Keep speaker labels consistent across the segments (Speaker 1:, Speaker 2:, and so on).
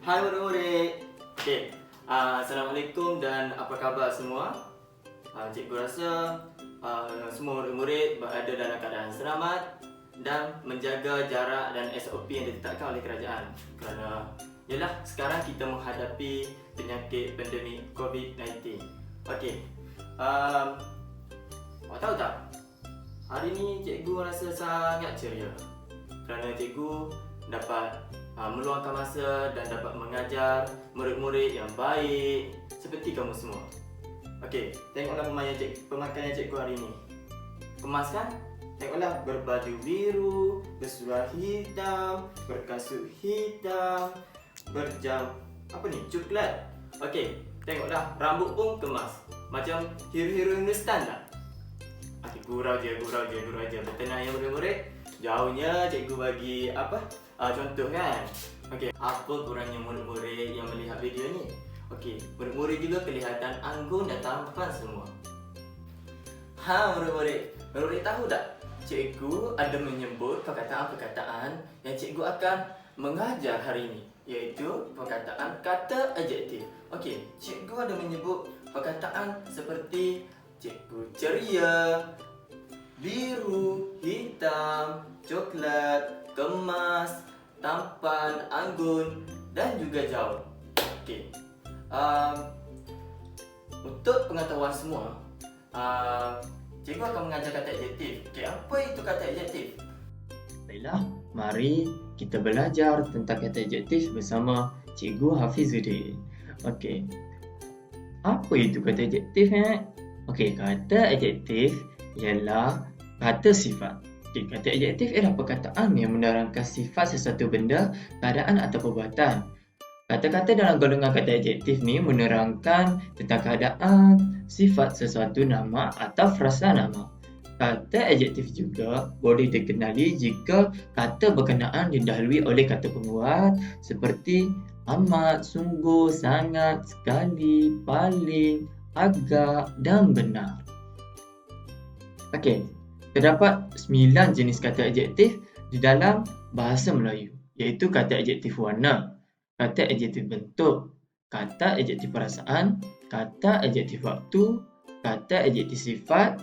Speaker 1: Hai murid-murid. Okey, Assalamualaikum dan apa khabar semua? Cikgu rasa semua murid-murid berada dalam keadaan selamat dan menjaga jarak dan SOP yang ditetapkan oleh kerajaan. Kerana ialah sekarang kita menghadapi penyakit pandemik COVID-19. Okey. Awak tahu tak? Hari ni cikgu rasa sangat ceria kerana cikgu dapat meluangkan masa dan dapat mengajar murid-murid yang baik seperti kamu semua. Okey, tengoklah pemakaian cikgu hari ini. Kemas kan? Tengoklah, berbaju biru, berseluar hitam, berkasut hitam, berjam coklat. Okey, tengoklah, rambut pun kemas. Macam hero-hero Hindustan tak? Okey, gurau je. Bertenang ya murid-murid. Jauhnya cikgu bagi contoh kan. Okey, apa kurangnya murid-murid yang melihat video ni? Okey, murid-murid juga kelihatan anggun dan tampan semua. Murid-murid tahu tak? Cikgu ada menyebut perkataan-perkataan yang cikgu akan mengajar hari ini, iaitu perkataan kata adjektif. Okey, cikgu ada menyebut perkataan seperti cikgu ceria, biru, hitam, coklat, kemas, tampan, anggun dan juga jauh. Okey. Untuk pengetahuan semua, cikgu akan mengajar kata adjektif. Okey, apa itu kata adjektif?
Speaker 2: Baiklah, mari kita belajar tentang kata adjektif bersama Cikgu Hafizuddin. Okey. Apa itu kata adjektif? Okey, kata adjektif ialah kata sifat. Okey, kata adjektif ialah perkataan yang menerangkan sifat sesuatu benda, keadaan atau perbuatan. Kata-kata dalam golongan kata adjektif ni menerangkan tentang keadaan, sifat sesuatu nama atau frasa nama. Kata adjektif juga boleh dikenali jika kata berkenaan didahului oleh kata penguat seperti amat, sungguh, sangat, sekali, paling, agak dan benar. Okey, terdapat 9 jenis kata adjektif di dalam bahasa Melayu, iaitu kata adjektif warna, kata adjektif bentuk, kata adjektif perasaan, kata adjektif waktu, kata adjektif sifat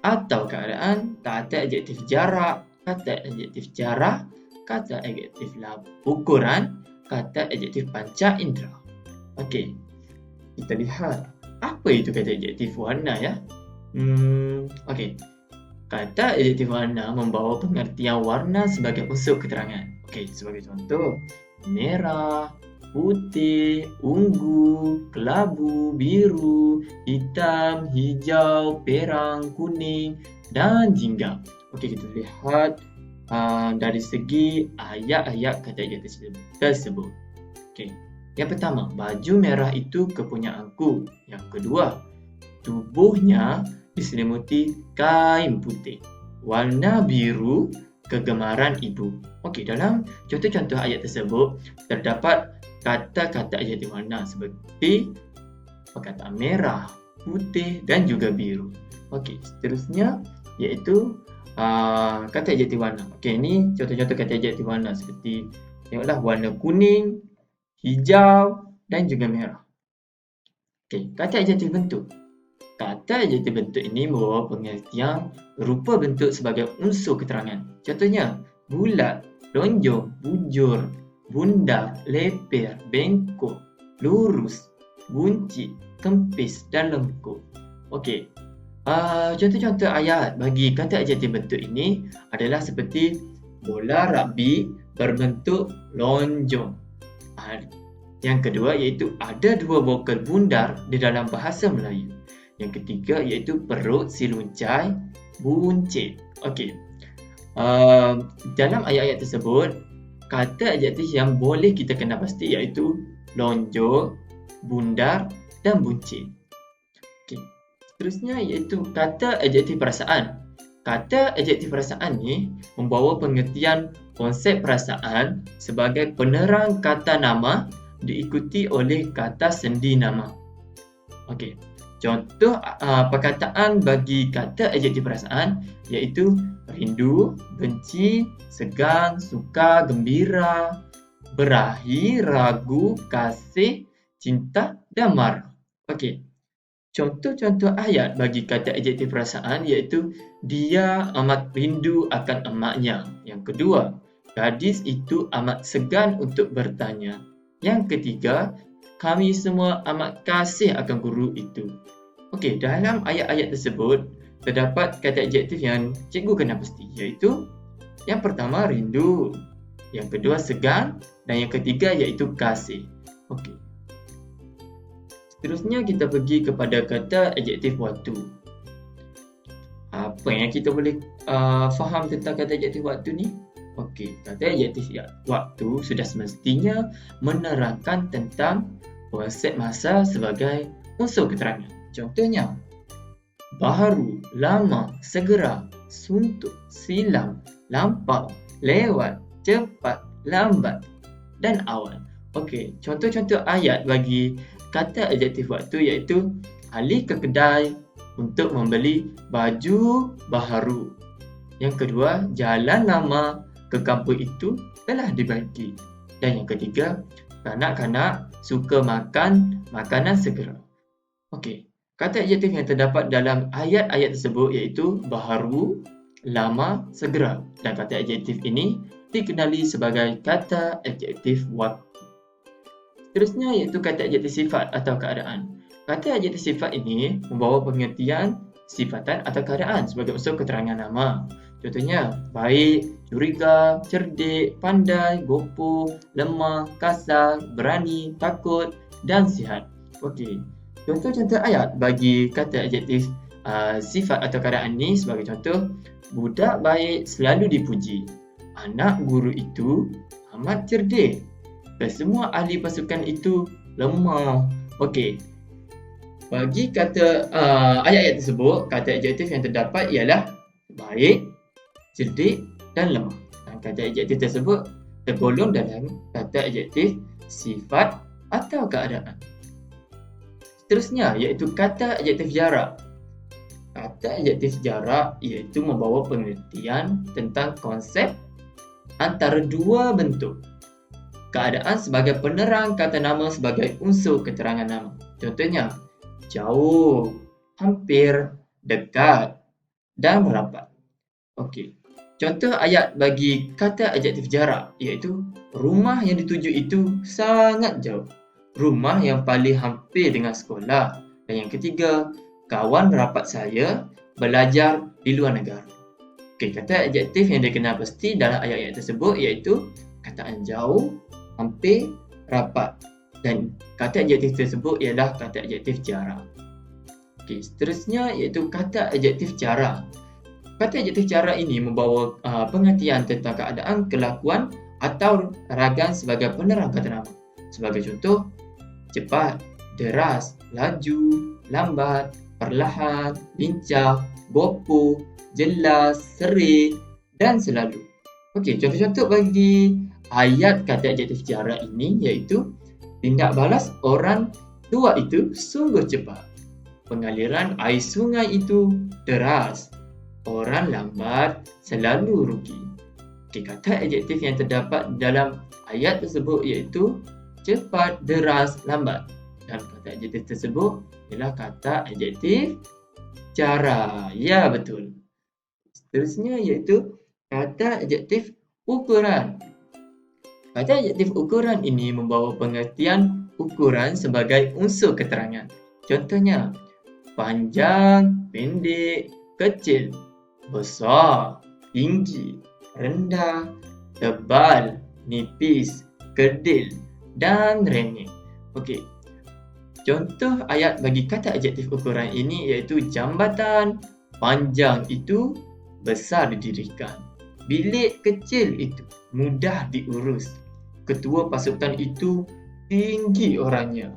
Speaker 2: atau keadaan, kata adjektif jarak, kata adjektif jarah, kata adjektif ukuran, kata adjektif panca indera. Okey, kita lihat apa itu kata adjektif warna ya. Okey. Kata adjektif warna membawa pengertian warna sebagai unsur keterangan. Okey, sebagai contoh, merah, putih, ungu, kelabu, biru, hitam, hijau, perang, kuning dan jingga. Okey, kita lihat dari segi ayat-ayat kata adjektif tersebut. Okey. Yang pertama, baju merah itu kepunyaanku. Yang kedua, tubuhnya diselimuti kain putih. Warna biru kegemaran ibu. Okey, dalam contoh-contoh ayat tersebut terdapat kata-kata adjektif warna seperti perkataan merah, putih dan juga biru. Okey, seterusnya iaitu kata adjektif warna. Okey, ini contoh-contoh kata adjektif warna seperti tengoklah warna kuning, hijau dan juga merah. Okey, kata adjektif bentuk. Kata adjektif bentuk ini membawa pengertian rupa bentuk sebagai unsur keterangan. Contohnya, bulat, lonjong, bujur, bundar, leper, bengkok, lurus, buncit, kempis dan lengkuk. Okey. Contoh-contoh ayat bagi kata adjektif bentuk ini adalah seperti bola rugby berbentuk lonjong. Yang kedua iaitu ada dua vokal bundar di dalam bahasa Melayu. Yang ketiga iaitu perut si luncai buncit. Okey. Dalam ayat-ayat tersebut, kata adjektif yang boleh kita kenal pasti iaitu lonjong, bundar dan buncit. Okey. Seterusnya iaitu kata adjektif perasaan. Kata adjektif perasaan ni membawa pengertian konsep perasaan sebagai penerang kata nama diikuti oleh kata sendi nama. Okey. Contoh perkataan bagi kata adjektif perasaan iaitu rindu, benci, segan, suka, gembira, berahi, ragu, kasih, cinta dan marah. Okey. Contoh-contoh ayat bagi kata adjektif perasaan iaitu dia amat rindu akan emaknya. Yang kedua, gadis itu amat segan untuk bertanya. Yang ketiga, kami semua amat kasih akan guru itu. Okey, dalam ayat-ayat tersebut terdapat kata adjektif yang cikgu kena pasti iaitu yang pertama rindu, yang kedua segan dan yang ketiga iaitu kasih. Okey. Seterusnya kita pergi kepada kata adjektif waktu. Apa yang kita boleh faham tentang kata adjektif waktu ni? Okey, kata adjektif waktu sudah semestinya menerangkan tentang konsep masa sebagai unsur keterangan. Contohnya, baharu, lama, segera, suntuk, silam, lampau, lewat, cepat, lambat dan awal. Okey, contoh-contoh ayat bagi kata adjektif waktu iaitu Ali ke kedai untuk membeli baju baharu. Yang kedua, jalan lama ke kampung itu telah dibagi. Dan yang ketiga, kanak-kanak suka makan makanan segera. Okey, kata adjektif yang terdapat dalam ayat-ayat tersebut iaitu baharu, lama, segera. Dan kata adjektif ini dikenali sebagai kata adjektif waktu. Seterusnya iaitu kata adjektif sifat atau keadaan. Kata adjektif sifat ini membawa pengertian sifatan atau keadaan sebagai unsur keterangan nama. Contohnya, baik, curiga, cerdik, pandai, gopoh, lemah, kasar, berani, takut dan sihat. Okey. Contoh-contoh ayat bagi kata adjektif sifat atau keadaan ini sebagai contoh, budak baik selalu dipuji. Anak guru itu amat cerdik. Semua ahli pasukan itu lemah. Okey. Bagi kata ayat-ayat tersebut, kata adjektif yang terdapat ialah baik, cerdik dan lemah. Dan kata adjektif tersebut tergolong dalam kata adjektif sifat atau keadaan. Seterusnya iaitu kata adjektif jarak. Kata adjektif jarak iaitu membawa pengertian tentang konsep antara dua bentuk. Keadaan sebagai penerang kata nama sebagai unsur keterangan nama. Contohnya, jauh, hampir, dekat dan merapat. Okey. Contoh ayat bagi kata adjektif jarak iaitu rumah yang dituju itu sangat jauh. Rumah yang paling hampir dengan sekolah. Dan yang ketiga, kawan rapat saya belajar di luar negara. Okey, kata adjektif yang dikenal pasti dalam ayat-ayat tersebut iaitu kataan jauh, hampir, rapat. Dan kata adjektif tersebut ialah kata adjektif jarak. Okey, seterusnya iaitu kata adjektif cara. Kata adjektif cara ini membawa pengertian tentang keadaan, kelakuan atau ragan sebagai penerang kata nama. Sebagai contoh, cepat, deras, laju, lambat, perlahan, lincah, gopoh, jelas, seri dan selalu. Okey, contoh-contoh bagi ayat kata adjektif jarak ini iaitu tindak balas orang tua itu sungguh cepat. Pengaliran air sungai itu deras. Orang lambat selalu rugi. Okey, kata adjektif yang terdapat dalam ayat tersebut iaitu cepat, deras, lambat. Dan kata adjektif tersebut ialah kata adjektif cara. Ya, betul. Seterusnya iaitu kata adjektif ukuran. Kata adjektif ukuran ini membawa pengertian ukuran sebagai unsur keterangan. Contohnya, panjang, pendek, kecil, besar, tinggi, rendah, tebal, nipis, kerdil dan renyek. Okey. Contoh ayat bagi kata adjektif ukuran ini iaitu jambatan panjang itu besar didirikan. Bilik kecil itu mudah diurus. Ketua pasukan itu tinggi orangnya.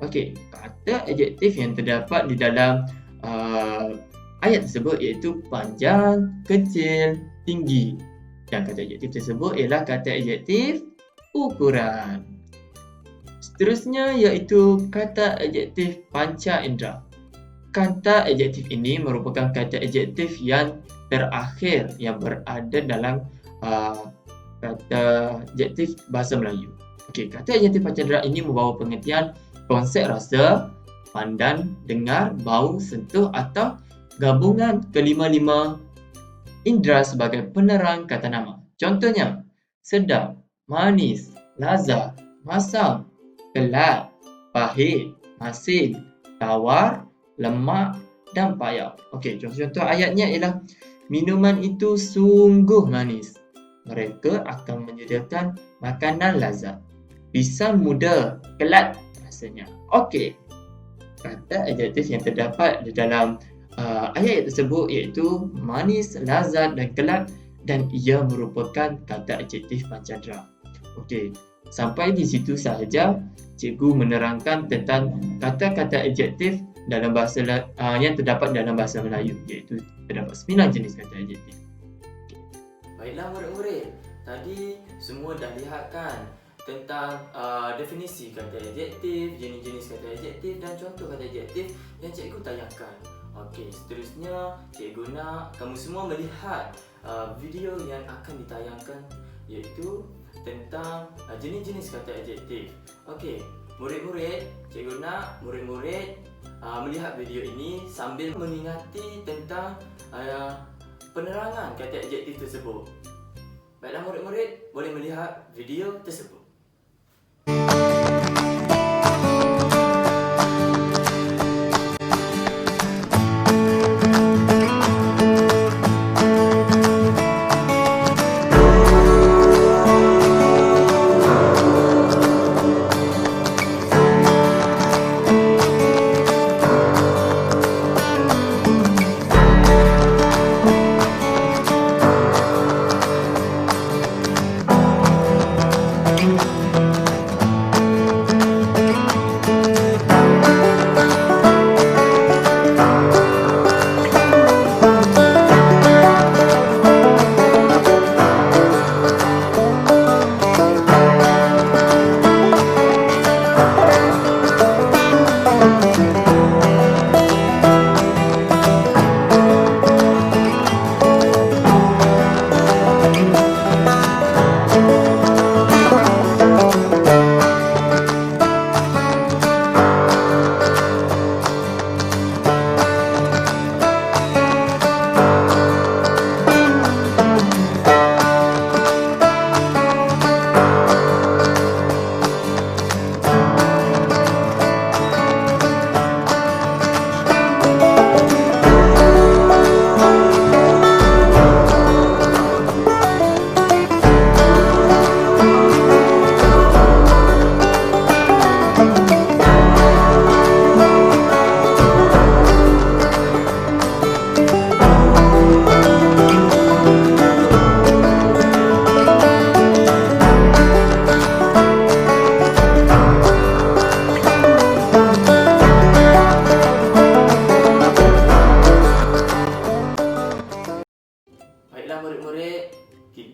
Speaker 2: Okey, kata adjektif yang terdapat di dalam ayat tersebut iaitu panjang, kecil, tinggi. Dan kata adjektif tersebut ialah kata adjektif ukuran. Seterusnya iaitu kata adjektif panca indera. Kata adjektif ini merupakan kata adjektif yang terakhir yang berada dalam kata adjektif bahasa Melayu. Okey, kata adjektif panca indera ini membawa pengertian konsep rasa, pandan, dengar, bau, sentuh atau gabungan kelima-lima indera sebagai penerang kata nama. Contohnya, sedap, manis, lazat, masam, kelat, pahit, masin, tawar, lemak dan payau. Okey, contoh-contoh ayatnya ialah minuman itu sungguh manis. Mereka akan menyediakan makanan lazat. Pisang muda, kelat rasanya. Okey, kata adjektif yang terdapat di dalam ayat tersebut iaitu manis, lazat dan kelat, dan ia merupakan kata adjektif panca indera. Okey, sampai di situ sahaja cikgu menerangkan tentang kata-kata adjektif dalam bahasa yang terdapat dalam bahasa Melayu, iaitu terdapat 9 jenis kata adjektif.
Speaker 1: Baiklah murid-murid, tadi semua dah lihat kan tentang definisi kata adjektif, jenis-jenis kata adjektif dan contoh kata adjektif yang cikgu tayangkan. Okey, seterusnya cikgu nak kamu semua melihat video yang akan ditayangkan iaitu tentang jenis-jenis kata adjektif. Okey, murid-murid, cikgu nak murid-murid melihat video ini sambil mengingati tentang penerangan kata adjektif tersebut. Baiklah murid-murid, boleh melihat video tersebut.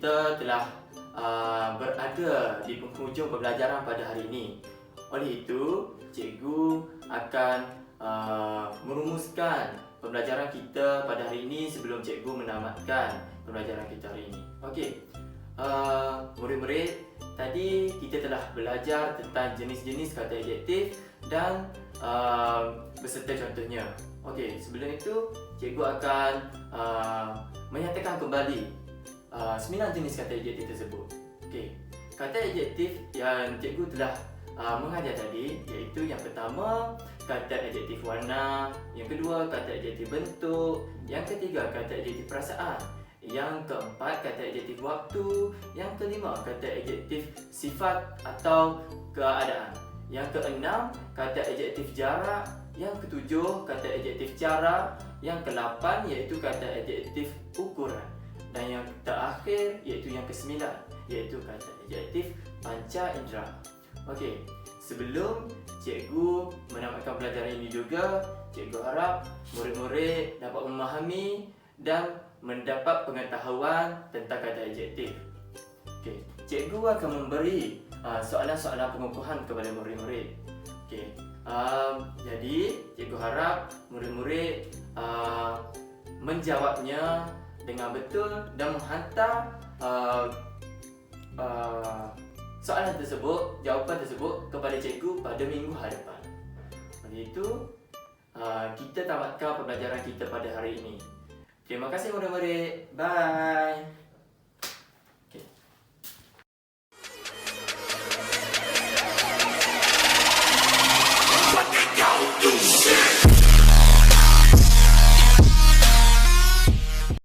Speaker 1: kita telah berada di penghujung pembelajaran pada hari ini. Oleh itu, cikgu akan merumuskan pembelajaran kita pada hari ini sebelum cikgu menamatkan pembelajaran kita hari ini. Okey, murid-murid, tadi kita telah belajar tentang jenis-jenis kata adjektif dan beserta contohnya. Okey, sebelum itu cikgu akan menyatakan kembali 9 jenis kata adjektif tersebut. Okey, kata adjektif yang cikgu telah mengajar tadi iaitu yang pertama kata adjektif warna, yang kedua kata adjektif bentuk, yang ketiga kata adjektif perasaan, yang keempat kata adjektif waktu, yang kelima kata adjektif sifat atau keadaan, yang keenam kata adjektif jarak, yang ketujuh kata adjektif cara, yang ke-8 iaitu kata adjektif ukuran, dan yang terakhir iaitu yang ke-9 iaitu kata adjektif panca indera. Okey, sebelum cikgu menamatkan pelajaran ini juga, cikgu harap murid-murid dapat memahami dan mendapat pengetahuan tentang kata adjektif. Okey, cikgu akan memberi soalan-soalan pengukuhan kepada murid-murid. Okey, jadi cikgu harap murid-murid menjawabnya dengan betul dan menghantar soalan tersebut, jawapan tersebut kepada cikgu pada minggu hadapan. Oleh itu, kita tamatkan pembelajaran kita pada hari ini. Terima kasih murid-murid. Bye.